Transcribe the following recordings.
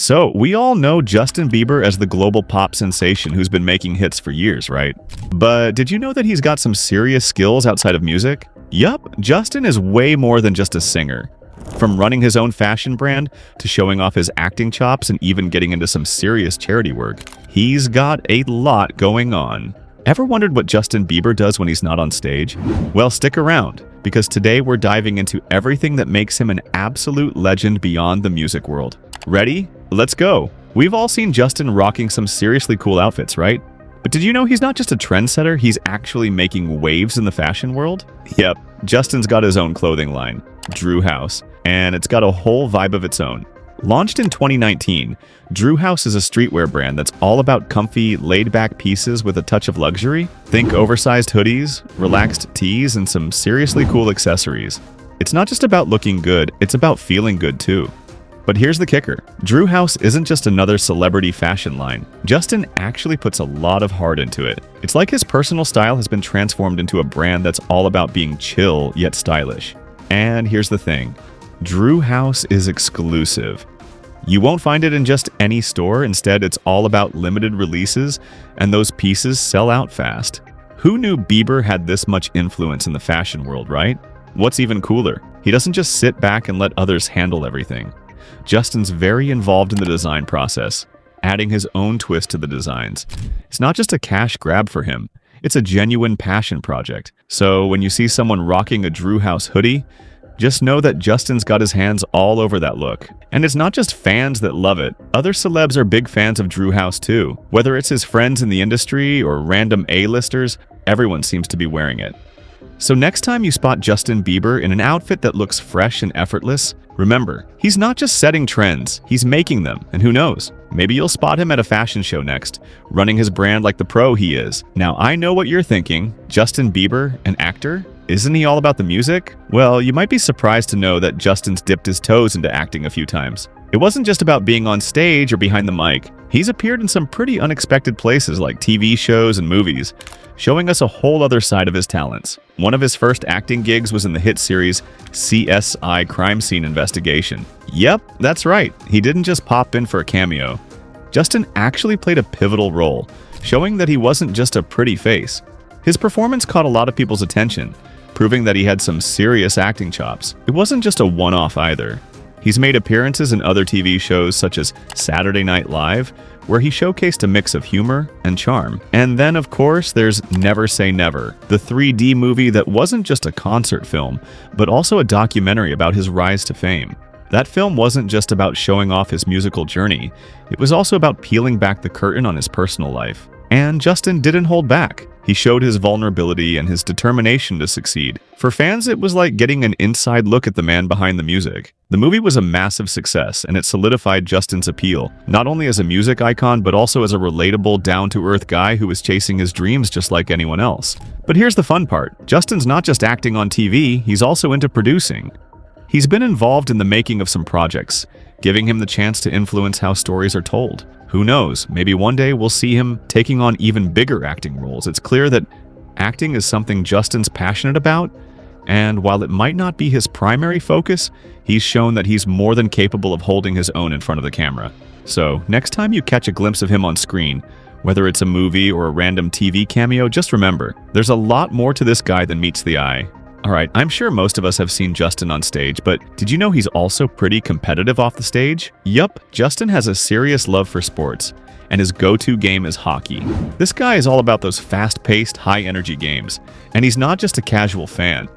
So, we all know Justin Bieber as the global pop sensation who's been making hits for years, right? But did you know that he's got some serious skills outside of music? Yup, Justin is way more than just a singer. From running his own fashion brand to showing off his acting chops and even getting into some serious charity work, he's got a lot going on. Ever wondered what Justin Bieber does when he's not on stage? Well, stick around, because today we're diving into everything that makes him an absolute legend beyond the music world. Ready? Let's go! We've all seen Justin rocking some seriously cool outfits, right? But did you know he's not just a trendsetter, he's actually making waves in the fashion world? Yep, Justin's got his own clothing line, Drew House, and it's got a whole vibe of its own. Launched in 2019, Drew House is a streetwear brand that's all about comfy, laid-back pieces with a touch of luxury. Think oversized hoodies, relaxed tees, and some seriously cool accessories. It's not just about looking good, it's about feeling good too. But here's the kicker. Drew House isn't just another celebrity fashion line. Justin actually puts a lot of heart into it. It's like his personal style has been transformed into a brand that's all about being chill yet stylish. And here's the thing. Drew House is exclusive. You won't find it in just any store. Instead, it's all about limited releases, and those pieces sell out fast. Who knew Bieber had this much influence in the fashion world, right? What's even cooler, he doesn't just sit back and let others handle everything. Justin's very involved in the design process, adding his own twist to the designs. It's not just a cash grab for him, it's a genuine passion project. So when you see someone rocking a Drew House hoodie, just know that Justin's got his hands all over that look. And it's not just fans that love it. Other celebs are big fans of Drew House too. Whether it's his friends in the industry or random A-listers, everyone seems to be wearing it. So next time you spot Justin Bieber in an outfit that looks fresh and effortless, remember, he's not just setting trends, he's making them. And who knows, maybe you'll spot him at a fashion show next, running his brand like the pro he is. Now, I know what you're thinking. Justin Bieber, an actor? Isn't he all about the music? Well, you might be surprised to know that Justin's dipped his toes into acting a few times. It wasn't just about being on stage or behind the mic. He's appeared in some pretty unexpected places like TV shows and movies, showing us a whole other side of his talents. One of his first acting gigs was in the hit series CSI Crime Scene Investigation. Yep, that's right. He didn't just pop in for a cameo. Justin actually played a pivotal role, showing that he wasn't just a pretty face. His performance caught a lot of people's attention, proving that he had some serious acting chops. It wasn't just a one-off either. He's made appearances in other TV shows such as Saturday Night Live, where he showcased a mix of humor and charm. And then, of course, there's Never Say Never, the 3D movie that wasn't just a concert film, but also a documentary about his rise to fame. That film wasn't just about showing off his musical journey, it was also about peeling back the curtain on his personal life. And Justin didn't hold back. He showed his vulnerability and his determination to succeed. For fans, it was like getting an inside look at the man behind the music. The movie was a massive success, and it solidified Justin's appeal, not only as a music icon, but also as a relatable, down-to-earth guy who was chasing his dreams just like anyone else. But here's the fun part. Justin's not just acting on TV, he's also into producing. He's been involved in the making of some projects, giving him the chance to influence how stories are told. Who knows, maybe one day we'll see him taking on even bigger acting roles. It's clear that acting is something Justin's passionate about, and while it might not be his primary focus, he's shown that he's more than capable of holding his own in front of the camera. So, next time you catch a glimpse of him on screen, whether it's a movie or a random TV cameo, just remember, there's a lot more to this guy than meets the eye. Alright, I'm sure most of us have seen Justin on stage, but did you know he's also pretty competitive off the stage? Yup, Justin has a serious love for sports, and his go-to game is hockey. This guy is all about those fast-paced, high-energy games, and he's not just a casual fan.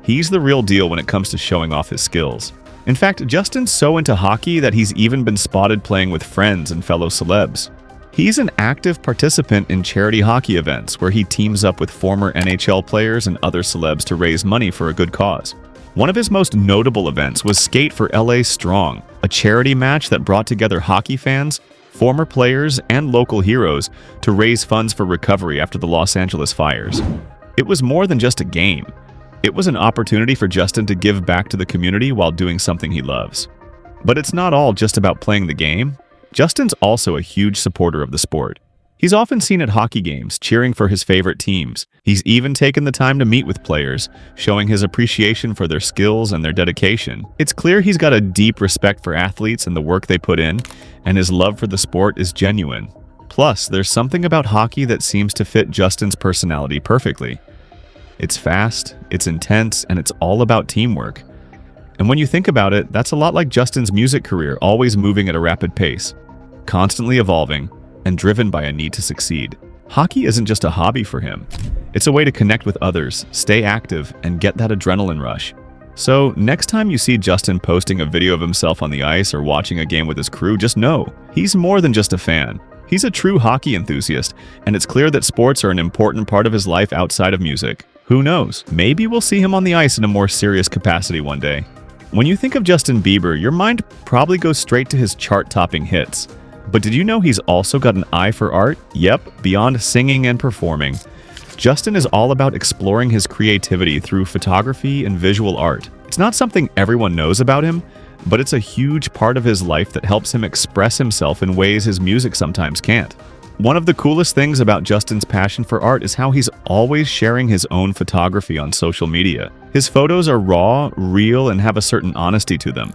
He's the real deal when it comes to showing off his skills. In fact, Justin's so into hockey that he's even been spotted playing with friends and fellow celebs. He's an active participant in charity hockey events where he teams up with former NHL players and other celebs to raise money for a good cause. One of his most notable events was Skate for LA Strong, a charity match that brought together hockey fans, former players, and local heroes to raise funds for recovery after the Los Angeles fires. It was more than just a game. It was an opportunity for Justin to give back to the community while doing something he loves. But it's not all just about playing the game. Justin's also a huge supporter of the sport. He's often seen at hockey games, cheering for his favorite teams. He's even taken the time to meet with players, showing his appreciation for their skills and their dedication. It's clear he's got a deep respect for athletes and the work they put in, and his love for the sport is genuine. Plus, there's something about hockey that seems to fit Justin's personality perfectly. It's fast, it's intense, and it's all about teamwork. And when you think about it, that's a lot like Justin's music career, always moving at a rapid pace, constantly evolving, and driven by a need to succeed. Hockey isn't just a hobby for him. It's a way to connect with others, stay active, and get that adrenaline rush. So, next time you see Justin posting a video of himself on the ice or watching a game with his crew, just know, he's more than just a fan. He's a true hockey enthusiast, and it's clear that sports are an important part of his life outside of music. Who knows? Maybe we'll see him on the ice in a more serious capacity one day. When you think of Justin Bieber, your mind probably goes straight to his chart-topping hits. But did you know he's also got an eye for art? Yep, beyond singing and performing. Justin is all about exploring his creativity through photography and visual art. It's not something everyone knows about him, but it's a huge part of his life that helps him express himself in ways his music sometimes can't. One of the coolest things about Justin's passion for art is how he's always sharing his own photography on social media. His photos are raw, real, and have a certain honesty to them.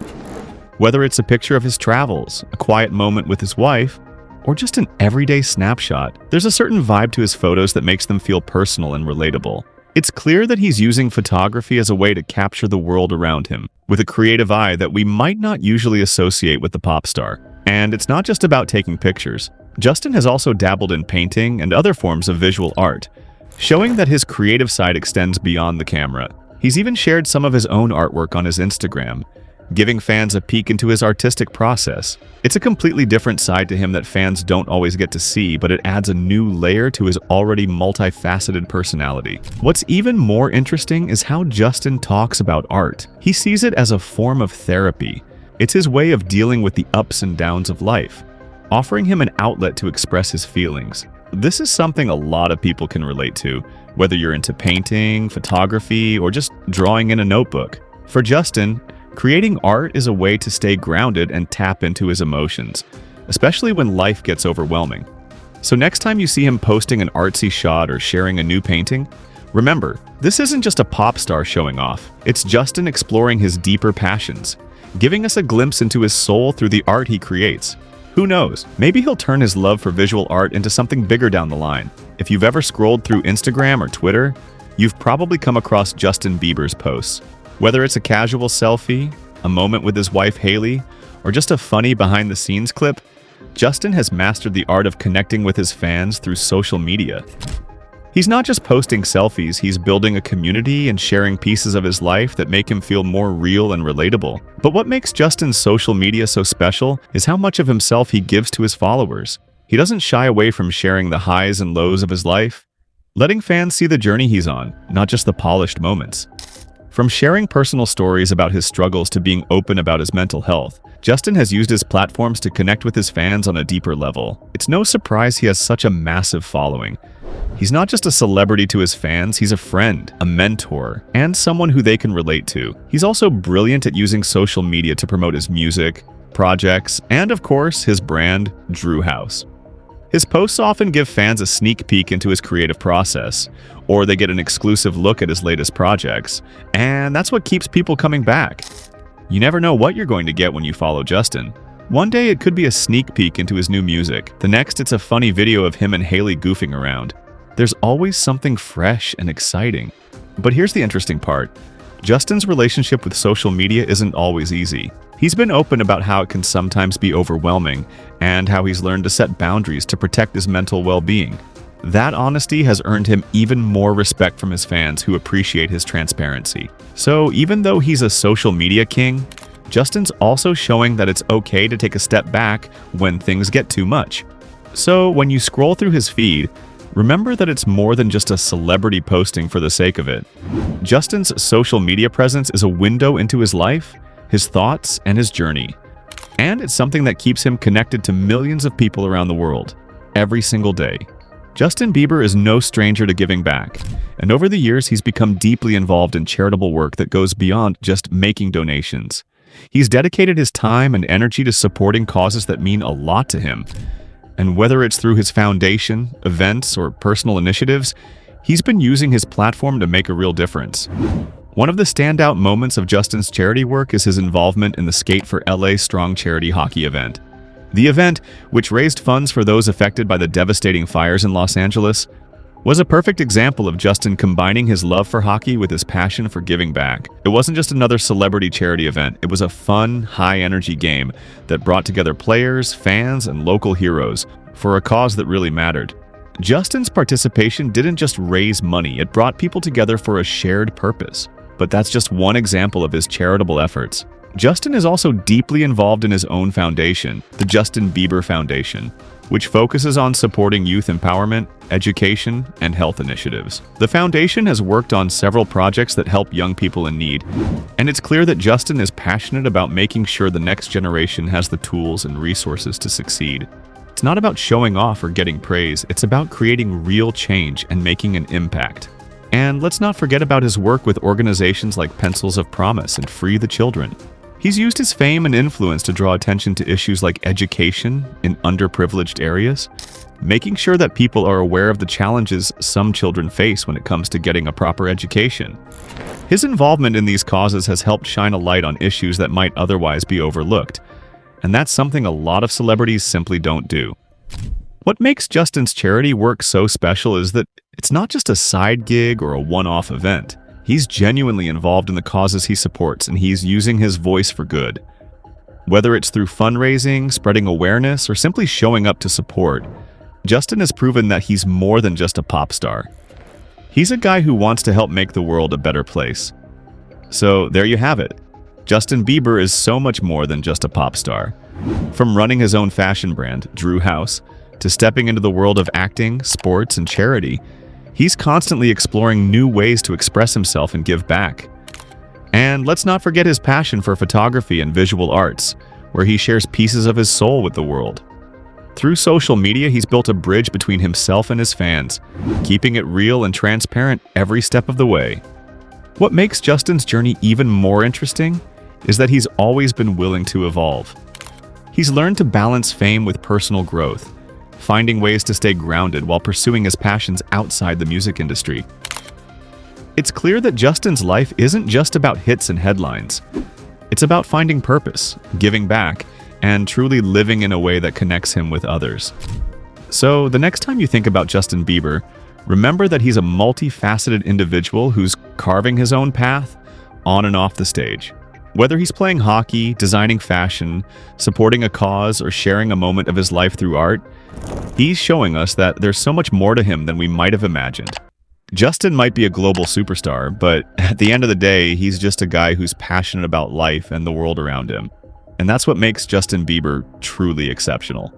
Whether it's a picture of his travels, a quiet moment with his wife, or just an everyday snapshot, there's a certain vibe to his photos that makes them feel personal and relatable. It's clear that he's using photography as a way to capture the world around him, with a creative eye that we might not usually associate with the pop star. And it's not just about taking pictures. Justin has also dabbled in painting and other forms of visual art, showing that his creative side extends beyond the camera. He's even shared some of his own artwork on his Instagram, giving fans a peek into his artistic process. It's a completely different side to him that fans don't always get to see, but it adds a new layer to his already multifaceted personality. What's even more interesting is how Justin talks about art. He sees it as a form of therapy. It's his way of dealing with the ups and downs of life, offering him an outlet to express his feelings. This is something a lot of people can relate to, whether you're into painting, photography, or just drawing in a notebook. For Justin, creating art is a way to stay grounded and tap into his emotions, especially when life gets overwhelming. So next time you see him posting an artsy shot or sharing a new painting, remember, this isn't just a pop star showing off. It's Justin exploring his deeper passions, giving us a glimpse into his soul through the art he creates. Who knows, maybe he'll turn his love for visual art into something bigger down the line. If you've ever scrolled through Instagram or Twitter, you've probably come across Justin Bieber's posts. Whether it's a casual selfie, a moment with his wife Haley, or just a funny behind-the-scenes clip, Justin has mastered the art of connecting with his fans through social media. He's not just posting selfies, he's building a community and sharing pieces of his life that make him feel more real and relatable. But what makes Justin's social media so special is how much of himself he gives to his followers. He doesn't shy away from sharing the highs and lows of his life, letting fans see the journey he's on, not just the polished moments. From sharing personal stories about his struggles to being open about his mental health, Justin has used his platforms to connect with his fans on a deeper level. It's no surprise he has such a massive following. He's not just a celebrity to his fans, he's a friend, a mentor, and someone who they can relate to. He's also brilliant at using social media to promote his music, projects, and of course, his brand, Drew House. His posts often give fans a sneak peek into his creative process, or they get an exclusive look at his latest projects, and that's what keeps people coming back. You never know what you're going to get when you follow Justin. One day it could be a sneak peek into his new music. The next it's a funny video of him and Haley goofing around. There's always something fresh and exciting. But here's the interesting part. Justin's relationship with social media isn't always easy. He's been open about how it can sometimes be overwhelming and how he's learned to set boundaries to protect his mental well-being. That honesty has earned him even more respect from his fans who appreciate his transparency. So even though he's a social media king, Justin's also showing that it's okay to take a step back when things get too much. So when you scroll through his feed, remember that it's more than just a celebrity posting for the sake of it. Justin's social media presence is a window into his life, his thoughts, and his journey. And it's something that keeps him connected to millions of people around the world, every single day. Justin Bieber is no stranger to giving back, and over the years he's become deeply involved in charitable work that goes beyond just making donations. He's dedicated his time and energy to supporting causes that mean a lot to him. And whether it's through his foundation, events, or personal initiatives, he's been using his platform to make a real difference. One of the standout moments of Justin's charity work is his involvement in the Skate for LA Strong charity hockey event. The event, which raised funds for those affected by the devastating fires in Los Angeles, was a perfect example of Justin combining his love for hockey with his passion for giving back. It wasn't just another celebrity charity event, it was a fun, high-energy game that brought together players, fans, and local heroes for a cause that really mattered. Justin's participation didn't just raise money, it brought people together for a shared purpose. But that's just one example of his charitable efforts. Justin is also deeply involved in his own foundation, the Justin Bieber Foundation, which focuses on supporting youth empowerment, education, and health initiatives. The foundation has worked on several projects that help young people in need, and it's clear that Justin is passionate about making sure the next generation has the tools and resources to succeed. It's not about showing off or getting praise, it's about creating real change and making an impact. And let's not forget about his work with organizations like Pencils of Promise and Free the Children. He's used his fame and influence to draw attention to issues like education in underprivileged areas, making sure that people are aware of the challenges some children face when it comes to getting a proper education. His involvement in these causes has helped shine a light on issues that might otherwise be overlooked, and that's something a lot of celebrities simply don't do. What makes Justin's charity work so special is that it's not just a side gig or a one-off event. He's genuinely involved in the causes he supports, and he's using his voice for good. Whether it's through fundraising, spreading awareness, or simply showing up to support, Justin has proven that he's more than just a pop star. He's a guy who wants to help make the world a better place. So there you have it. Justin Bieber is so much more than just a pop star. From running his own fashion brand, Drew House, to stepping into the world of acting, sports, and charity, he's constantly exploring new ways to express himself and give back. And let's not forget his passion for photography and visual arts, where he shares pieces of his soul with the world. Through social media, he's built a bridge between himself and his fans, keeping it real and transparent every step of the way. What makes Justin's journey even more interesting is that he's always been willing to evolve. He's learned to balance fame with personal growth, finding ways to stay grounded while pursuing his passions outside the music industry. It's clear that Justin's life isn't just about hits and headlines. It's about finding purpose, giving back, and truly living in a way that connects him with others. So, the next time you think about Justin Bieber, remember that he's a multifaceted individual who's carving his own path on and off the stage. Whether he's playing hockey, designing fashion, supporting a cause, or sharing a moment of his life through art, he's showing us that there's so much more to him than we might have imagined. Justin might be a global superstar, but at the end of the day, he's just a guy who's passionate about life and the world around him. And that's what makes Justin Bieber truly exceptional.